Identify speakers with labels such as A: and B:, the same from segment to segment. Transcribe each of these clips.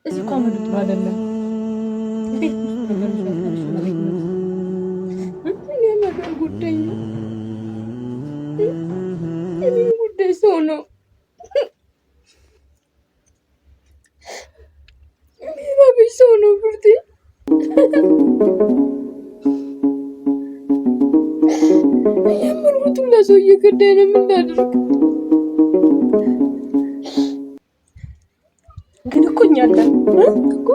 A: እዚህ ኮመንት ጥሩ አይደለም። ቤት ውስጥ ነገሮች ነገር ጉዳይ ነው። ጉዳይ ሰው ነው። ቤት ሰው ነው ብርቴ የምንሩት ለሰው እየገዳይ ነው የምናደርግ ግን እኮ እኛ አለን እኮ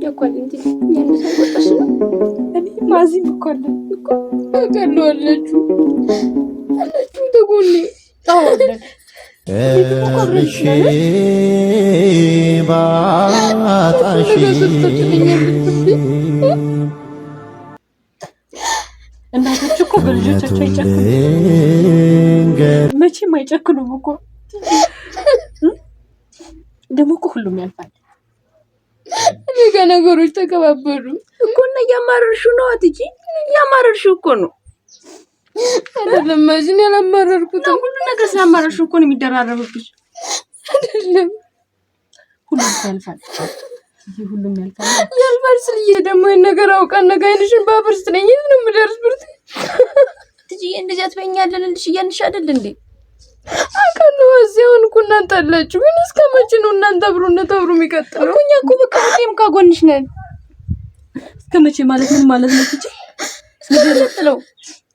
A: ያቋል እንዴ ያንተ ወጣሽ ነው እኔ ማዚም እኮ አለን እኮ አቀለዋለችሁ ተጎኔ ታወለ
B: እርሺ ባጣሽ
A: እናቶች እኮ በልጆቻቸው አይጨክኑም መቼም አይጨክኑም እኮ ደግሞ እኮ ሁሉም ያልፋል። እኔ ጋር ነገሮች ተከባበሩ እኮ እና ያማረርሹ ነው አትጂ ያማረርሹ እኮ ነው አይደለም ማዝን ያላማረርኩት ሁሉ ነገር ስላማረርሹ እኮ ነው የሚደራረብብሽ አይደለም ሁሉም ያልፋል። ይሄ ሁሉም ያልፋል ስለዚህ ደግሞ ይሄን ነገር አውቃን ነገ አይንሽን ባብርስ ነኝ ነው ምደርስ ብርት ትጂ እንደዚህ አትበኛለልሽ ያንሽ አይደል እንዴ አቀለው እዚያውን እኮ እናንተ አላችሁ ግን እስከመቼ ነው እናንተ አብሮነት አብሮ የሚቀጥለው? እኛ እኮ በቃ ሁሌም ካጎንሽ ነን። እስከመቼ ማለት ምን ማለት ነው? ትጂ ስለተለው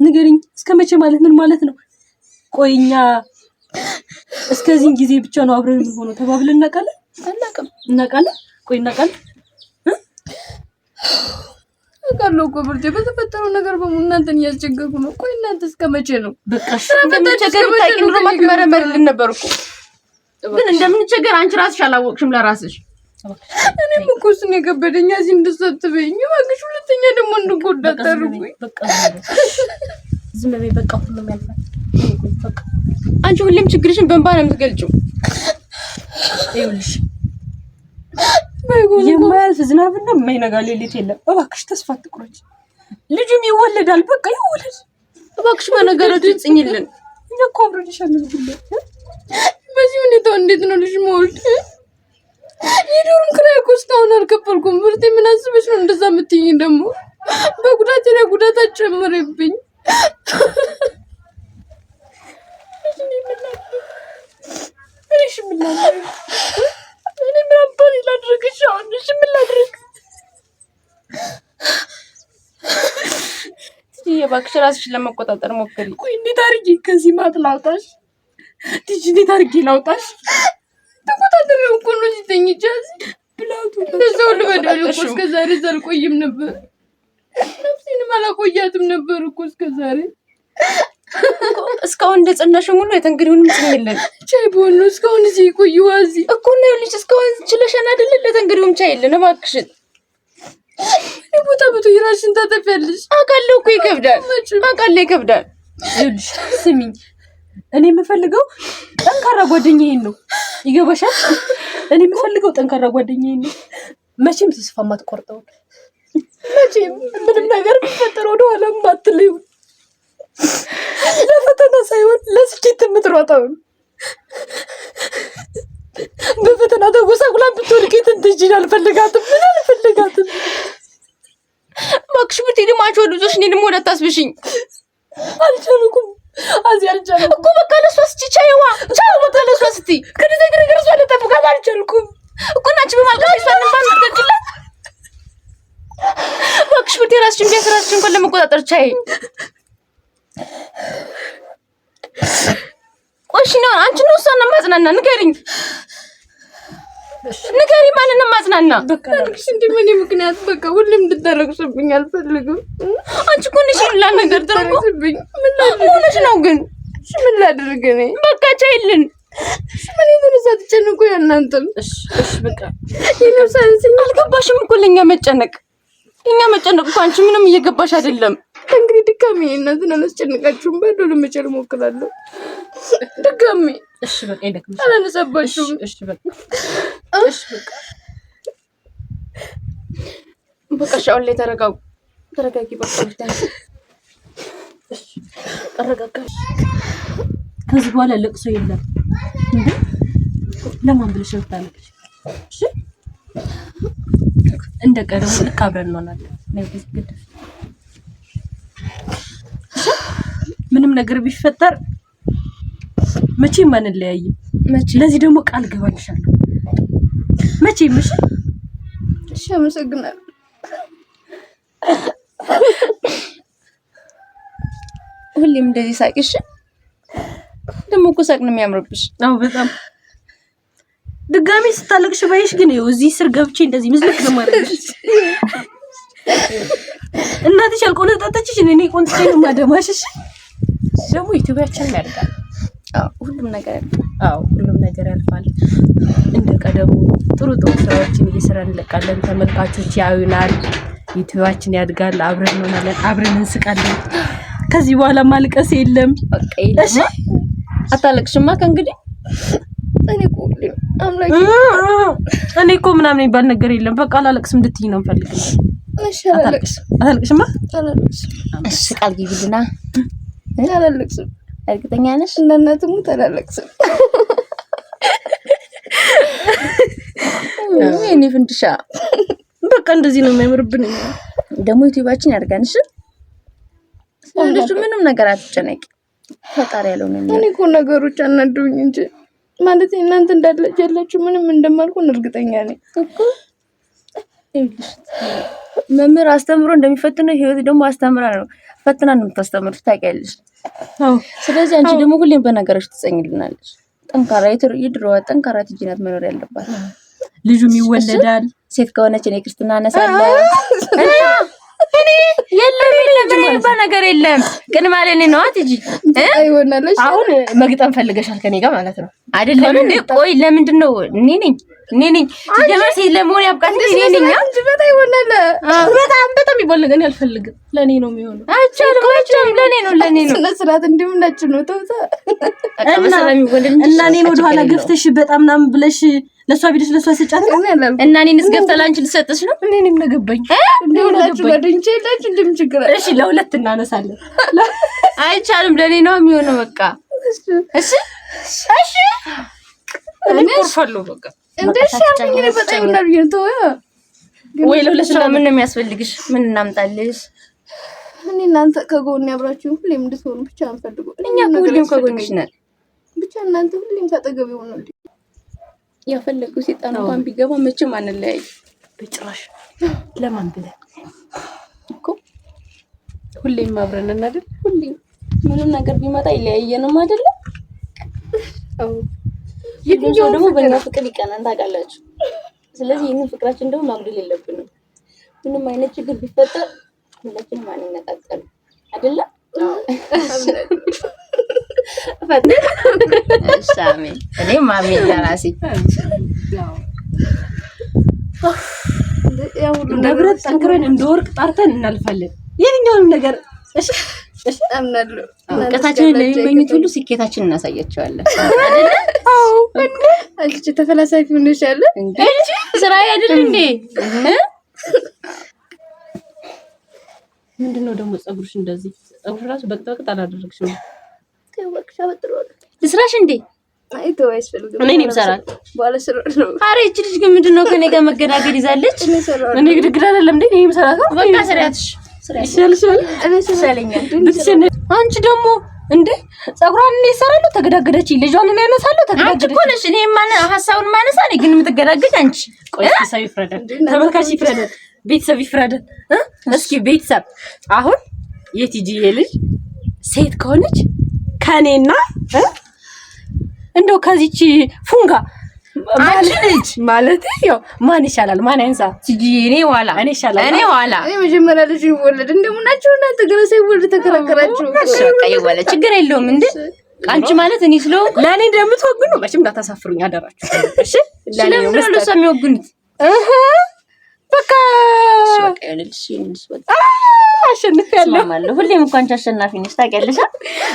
A: ንገሪኝ። እስከመቼ ማለት ምን ማለት ነው? ቆይኛ እስከዚህ ጊዜ ብቻ ነው አብረን ሆኖ ተባብለን እናቃለን? እናቃለን? ቆይ እናቃለን? አቃለው እኮ ብርቴ በተፈጠረው ነገር በሙሉ እናንተን እያስቸገርኩ ነው። ቆይ እናንተ እስከመቼ ነው? በቃ እንደምንቸገር ታውቂ ኑሮ ማትመረመርልን ነበር እኮ ግን እንደምንቸገር አንቺ ራስሽ አላወቅሽም ለራስሽ። እኔም እኮ እሱን የከበደኝ እዚህ እንድትሰጥበኝ እባክሽ ሁለተኛ ደግሞ እንድጎዳ አታርጉኝ። በቃ ዝም በይ በቃ ሁሉም ያልፋል። በቃ አንቺ ሁሌም ችግርሽን በእንባ ነው የምትገልጪው። ይኸውልሽ የማያልፍ ዝናብና የማይነጋ ሌሊት የለም። እባክሽ ተስፋ አትቁረጪ። ልጁም ይወለዳል። በቃ ይወለድ እባክሽ። በነገራቱ ይጽኝልን። እኛ እኮ አብረንሻለን ሁሉ በዚህ ሁኔታ እንዴት ነው ልጅ መውለድ? የዶርም ክራይ እኮ እስካሁን አልከፈልኩም። ብርቴ ምን አስበሽ ነው እንደዛ የምትይኝ? ደግሞ በጉዳቴ ላይ ጉዳት አጨምረብኝ። እሺ ምን ላድርግ? እኔ ምን አባቴ ላድርግሽ? አሁን እሺ ምን ላድርግ? እባክሽ ራስሽን ለመቆጣጠር ሞክሪ። ቆይ እንዴት አድርጌ ከዚህ ማጥ ላውጣሽ? ትጂ እንዴት አድርጌ ላውጣሽ? ተቆጣጠሪው እኮ ነው ሲተኝቻስ ብላቱ እንደዛው ልበደል እኮ እስከዛሬ ዘልቆይም ነበር። ነፍሴንም አላቆያትም ነበር እኮ እስከዛሬ እስካሁን እንደጸናሽ ሙሉ የተንግሪውንም ጽኝልን ቻይ ቦኑ እስካሁን እዚህ ቆይዋ እዚህ እኮ ነው ልጅ እስካሁን ችለሽና አይደል ለተንግሪውም ቻይልን እባክሽን ቦታ ቦታ ይራሽን ታጠፊያለሽ። አቃለው እኮ ይከብዳል። አቃለው ይከብዳል። ይኸውልሽ ስሚኝ እኔ የምፈልገው ጠንካራ ጓደኛዬን ነው። ይገባሻል? እኔ የምፈልገው ጠንካራ ጓደኛዬን ነው። መቼም ተስፋ ማትቆርጠው መቼም ምንም ነገር ቢፈጠር ወደ ኋላ ማትለዩ ለፈተና ሳይሆን ለስኬት የምትሮጠው በፈተና ተጎሳቁላ ብትወድቂት እንጂ አልፈልጋትም። ምን አልፈልጋትም። እባክሽ ብትሄጂ ማቾ ልጆች እኔንም ወደ አታስብሽኝ። አልቻልኩም አዚህ አልቻልኩም እኮ በቃ ለሷ እስቲ ቻይዋ በቃ ለሷ እስቲ ከዚህ ነገር እሷ ለተፈቃ አልቻልኩም እኮ ናች በማልቀስ እሷን ባንተክላ እባክሽ ብትሄጂ ራስሽን ቢያስራስሽን እንኳን ለመቆጣጠር ቻይ ቆሽ ነው አንቺ ነው እሷን ማጽናና ንገሪኝ ማንን ነው ማጽናና? በቃ እንዴ ምን ምክንያት በቃ ሁሉም እንድታረቅሽብኝ አልፈልግም። አንቺ እኮ ነሽ ይላ ነገር ተረቅሽብኝ ምን ላድርግ ነው ግን? እሺ ምን ላድርግ እኔ? በቃ ቻይልን ምን ይዘንሳት ጨንቆ ያናንተም እሺ በቃ ይነሳንስ አልገባሽም እኮ ለኛ መጨነቅ እኮ አንቺ ምንም እየገባሽ አይደለም። እንግዲህ ድጋሜ እናንተን አላስጨንቃችሁም። ባዶ ለመቻል እሞክራለሁ። ድጋሜ
C: እሺ በቃ ይደክምሽ።
A: አላነሳባችሁም።
C: እሺ በቃ
A: በቃ ሻው ላይ ተረጋጊ በቃ
C: እሺ ተረጋጋሽ። ከዚህ በኋላ ለቅሶ የለም እንዴ? ለማን ብለሽ ታለቅሽ? እሺ እንደ ቀደም ልክ አብረን እንሆናለን። ምንም ነገር ቢፈጠር መቼም አንለያይም። ለዚህ ደግሞ ቃል ገባልሻለሁ። መቼም
A: እሺ አመሰግናለሁ። ሁሌም እንደዚህ ሳቂሽ ደግሞ እኮ ሳቅ ነው የሚያምርብሽ።
C: አዎ በጣም ድጋሚ ስታለቅሽ ባይሽ ግን ይኸው እዚህ ስር ገብቼ እንደዚህ ምዝልክ ለማድረግሽ እናትሽ አልቆነጠጠችሽ እኔ ቆንጥቼ ነው ማደማሽሽ። ደግሞ ዩቲዩባችን ያድጋል።
A: ሁሉም ነገር
C: ሁሉም ነገር ያልፋል። እንደ ቀደሙ ጥሩ ስራዎችን እየሰራን እንለቃለን። ተመልካቾች ያዩናል። ዩቲዩባችን ያድጋል። አብረን እንሆናለን። አብረን እንስቃለን። ከዚህ በኋላ ማልቀስ የለም።
A: በቃ እሺ አታለቅሽማ ከእንግዲህ።
C: እኔ እኮ ምናምን የሚባል ነገር የለም። በቃ አላለቅስም እንድትይ ነው የምፈልገው።
A: እሺ
C: አላለቅስማ።
A: እሺ ቃል ግቢልና አላለቅስም። እርግጠኛ ነሽ? እናትሙ አላለቅስም። እኔ ፍንድሻ
C: በቃ እንደዚህ ነው የሚያምርብን።
A: ደግሞ ዩቲዩባችን ያድጋንሽ። ስለዚህ ምንም ነገር አትጨነቂ። ፈጣሪ ያለው ነው። እኔ እኮ ነገሮች አናዱኝ እንጂ ማለት እናንተ እንዳላችሁ ምንም እንደማልኩን እርግጠኛ ነኝ እኮ። መምህር አስተምሮ እንደሚፈትነው ህይወት ደግሞ አስተምራ ነው ፈትና ነው የምታስተምሩት ታውቂያለሽ። ስለዚህ አንቺ ደግሞ ሁሌም በነገሮች ትጸኝልናለሽ። ጠንካራ የድሮዋ ጠንካራ ትጂናት መኖር ያለባት።
C: ልጁም ይወለዳል።
A: ሴት ከሆነች እኔ ክርስትና አነሳለሁ። እኔ የለም በነገር የለም ግን ማለት ነው። አትጂ አይሆናለሽ።
C: አሁን መግጠም ፈልገሻል ከኔ ጋር ማለት ነው
A: አይደለም እንዴ? ቆይ ለምንድን ነው እኔ ነኝ ጀመርሲ ለሞን ያብቃት እኔ ነኝ እንጂ በጣም ይሆናል።
C: በጣም ይቦልገን አልፈልግም። ለኔ ነው የሚሆነው።
A: አይቻልም ለኔ ነው ስለስራት እንደምናችሁ ነው ተውታ
C: እና እኔን ወደ ኋላ ገፍተሽ በጣም ናም ብለሽ ለሷ ቢልሽ ለሷ ሰጫት
A: እና እኔንስ ገፍተላ አንቺ ልሰጥሽ ነው።
C: እኔንም ነገበኝ
A: እንደውላችሁ ጓደኞቼ የላችሁ እንደም ችግር አለ።
C: እሺ ለሁለት እናነሳለን።
A: አይቻልም ለኔ ነው የሚሆነው። በቃ እሺ
C: እኔ ኮርፋለሁ። በቃ
A: እንደሻል እንግዲህ በጣም ይሆናል ይንተው
C: ወይ ለሁለት
A: ምን ነው የሚያስፈልግሽ? ምን እናምጣልሽ? እኔ እናንተ ከጎን ያብራችሁ ሁሌም እንድትሆኑ ብቻ አንፈልጉ። እኛ ሁሌም ከጎንሽ ነን። ብቻ እናንተ ሁሌም ታጠገብ ይሆናል። ያፈለጉ ሲጣን እንኳን ቢገባ መቼም አንለያይ
C: በጭራሽ። ለማን ብለህ
A: እኮ ሁሌም አብረን ነን አይደል? ሁሌም ምንም ነገር ቢመጣ ይለያየንም አይደል? አዎ ይሄኛው ደግሞ በእኛ ፍቅር ይቀናን ታውቃላችሁ። ስለዚህ ይሄንን ፍቅራችን ደግሞ ማግደል የለብንም። ምንም አይነት ችግር ቢፈጠር ሁላችንም አንነጣጠል አይደል? እሳሜ እኔ ማሚ ለራሴ
C: ነብረት ጠንክረን እንደወርቅ ጣርተን እናልፋለን የትኛውንም ነገር። እሺ
A: አምናለሁ። እውቀታችንን ለሚመኙት ሁሉ ስኬታችንን እናሳያቸዋለን አይደል? አዎ አንቺ ተፈላሳፊ ሆነሻል እንዴ? ስራ አይደል እንዴ?
C: ምንድነው ደግሞ ፀጉርሽ እንደዚህ? ፀጉርሽ ራሱ በቅጠቅጥ አላደረግሽም።
A: ተወቅሻ በጥሮል ልስራሽ እንዴ? አይ ተው አይፈልግም። እኔ ነኝ ሰራል ባለ ስራ ነው። ኧረ እቺ ልጅ ግን ምንድነው ከኔ ጋር መገዳገል ይዛለች?
C: እኔ ግድግዳ አይደለም እንዴ? እኔ ሰራታ
A: በቃ ስራትሽ
C: አንቺ ደግሞ እንዴ ፀጉሯን እኔ እሰራለሁ ተገዳገደች። ልጇን እኔ ያነሳለሁ ተገዳገደች።
A: አንቺ እኮ ነሽ እኔ ሀሳቡን ማነሳ ነኝ ግን የምትገዳገጅ አንቺ።
C: ቆይ ሰው ይፍረዳል፣ ተመልካች ይፍረዳል፣ ቤተሰብ ይፍረዳል። እስኪ ቤተሰብ አሁን የቲጂዬ ልጅ ሴት ከሆነች ከኔና እንደው ከዚች ፉንጋ
A: ልጅ
C: ማለት ያው ማን ይሻላል? ማን ያንሳ?
A: ቲጂዬ እኔ ኋላ
C: እኔ ኋላ
A: እኔ መጀመሪያ ልጅ ይወለድ እንደምናችሁ እናንተ ገና ሳይወለድ ተከራከራችሁ። በቃ ይወለድ ችግር የለውም እንዴ አንቺ ማለት እኔ ስለሆንኩ
C: ለኔ እንደምትወግኑ መቼም እንዳታሳፍሩኝ አደራችሁ። እሺ
A: ለኔ ነው ለሰው የሚወግኑት።
C: በቃ አሸንፊያለሁ።
A: ሁሌም እኮ አንቺ አሸናፊ ነሽ ታውቂያለሽ።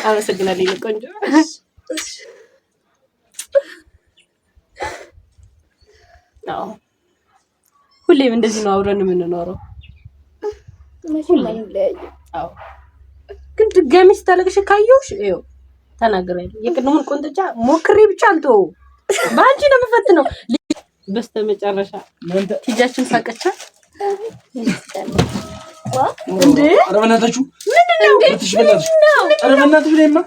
C: አመሰግናለሁ ቆንጆ። አዎ ሁሌም እንደዚህ ነው አብረን የምንኖረው። አዎ ግን ድጋሚ ስታለቅሽ ካየሁሽ ይኸው ተናግሬያለሁ። የቅድሙን ቆንጥጫ ሞክሬ ብቻ አልተወው በአንቺ ነው የምፈትነው። በስተመጨረሻ ቲጃችን ሳቀቻ እንዴ
D: ኧረ በእናታችሁ
C: ምንድነው
D: ኧረ በእናትሽ ነይማ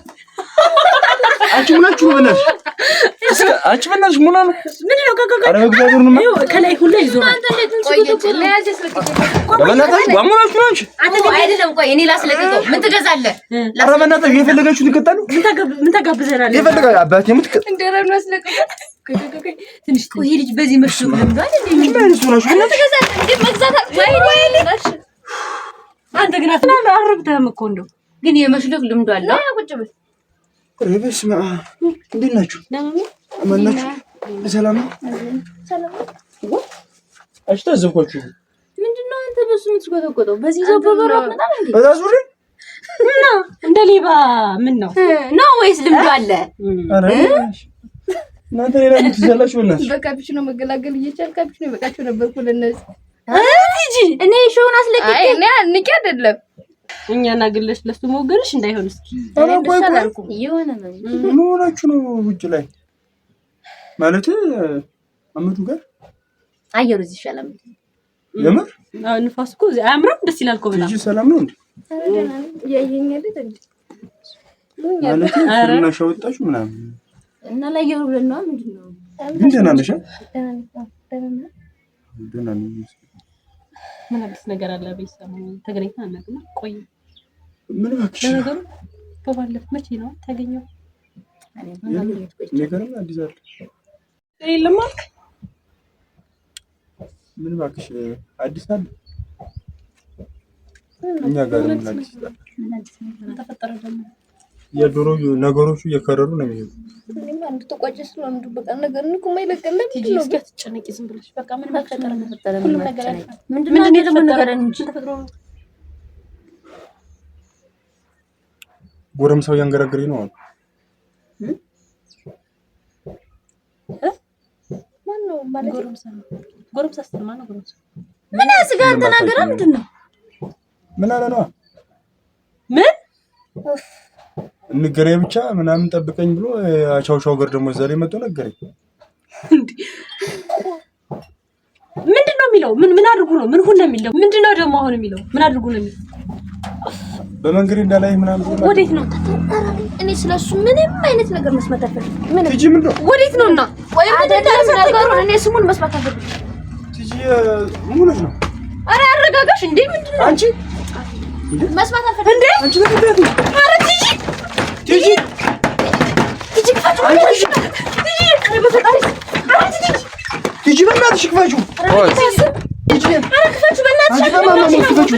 D: አንቺ ምናችሁ ነው በእናትሽ አንቺ በእናትሽ ሙላ ነው
C: ምንድነው
D: ኧረ በእግዚአብሔር ነው
C: ከላይ ሁሉ ይዞራል
A: አንተ ለትንሽ
D: በእናታችሁ ዋሙናችሁ ነው አንቺ
A: አይደለም ቆይ እኔ ላስለቅቀው ምን ትገዛለህ
D: ኧረ በእናታችሁ የፈለጋችሁት ይከታሉ
C: ምን ተጋብዘናል
D: የፈለጋ አባቴ ምትከ
A: እንደረኑ አስለቅቀው
C: ትንሽ ቆይ ልጅ በዚህ መስሎ ለምዷል እንዴ
D: ምን ማለት ነው
A: ምን ትገዛለህ እንዴ መግዛት
C: አንተ ግን አረብተህም እኮ እንደው
A: ግን የመስለክ ልምዱ አለ ቁጭ ብል
D: በስመ አብ እንዴት ናችሁ ማን ናችሁ ሰላም አሽታዘብኳችሁ
A: ምንድነው አንተ በሱ የምትጎተጎተው በዚህ ዘው በበራት መጣ እንዴ
D: በዛ ዙሪ
C: ነው እንደ ሌባ ምን ነው
A: ወይስ ልምዱ አለ
D: አረ እናንተ ሌላ ምትዘላችሁ በእናትሽ
A: በካፒቹኖ መገላገል እየቻልክ ካፒቹኖ በቃቸው ነበርኩ ለነዚህ
C: እጂ
A: እኔ ሾውን አስለቅቄ እኔ አንቂ አይደለም
C: እኛና ግለሽ ለሱ ሞገርሽ እንዳይሆን እስኪ
A: የሆነ ነው
D: ምን ሆናችሁ ነው ውጭ ላይ ማለት አመቱ ጋር
A: አየሩ እዚህ ይሻላል
D: የምር
C: ንፋስ እኮ አያምርም ደስ ይላል እኮ በጣም
D: እጂ ሰላም ነው እንዴ
A: ያየኛል እንዴ
D: ማለት እና ሻወጣችሁ ምናምን
A: እና ላየሩ ብለን ነው ምንድነው
D: ግን ደህና ነሽ ደህና ነሽ
C: ምን አዲስ ነገር አለ በይሰማው ተገናኝተን አናውቅም ቆይ
D: ምን እባክሽ
C: ነገሩ በባለፈው መቼ ነው ታገኘው
D: ነገርም አዲስ አለ
C: የለም አልክ
D: ምን እባክሽ አዲስ አለ እኛ ጋር ምን አዲስ አለ
C: ተፈጠረ ደግሞ
D: የዶሮ ነገሮቹ እየከረሩ ነው የሚሄዱት
A: እኔም አንድ ተቋጨስ ነው አንዱ በቃ ነገር እንኳን ማይለቀለም
C: ቲጂ እስኪ አትጨነቂ ዝም ብለሽ በቃ ምን ተፈጠረ
A: ምን ነገር አለ ምንድነው ደግሞ ነገር እንጂ ተፈጥሮ
D: ጎረምሳው ያንገራገረኝ ነው አሉ
A: ማነው ማለት
C: ጎረምሳ ስትል ማነው ጎረምሳ
A: ምን አስጋ ተናገረ ምንድነው
D: ምን አለ ነው
C: ምን
D: እንገናኝ ብቻ ምናምን ጠብቀኝ ብሎ አቻውቻው ገር ደግሞ ዛሬ መጥቶ ነገረኝ
C: ምንድነው የሚለው ምን አድርጉ ነው ምን ሁሉ ነው የሚለው ምንድነው ደግሞ አሁን የሚለው ምን አድርጉ ነው የሚለው
D: በመንገድ እንዳላይ ምናምን
C: ወዴት ነው
A: እኔ ስለሱ ምንም አይነት ነገር መስማት አልፈልግም ምን
D: ቲጂ ምን ነው
C: ወዴት ነውና
A: ወይ አይደለም ነገሩን እኔ ስሙን መስማት አልፈልግም
D: ቲጂ ምን ነው
C: አረ አረጋጋሽ እንዴ ምንድነው
D: አንቺ
A: መስማት አልፈልግም
C: እንዴ
D: አንቺ ለምንድን ነው
C: አረ ቲጂ
D: ቲጂ
C: ቲጂ ክፈቱ ቲጂ በፈጣሪ አረ
D: ቲጂ በእናትሽ ክፈቹ ቲጂ
C: አረ ክፈቱ በእናትሽ
D: አንቺ ለማን ነው ክፈቹ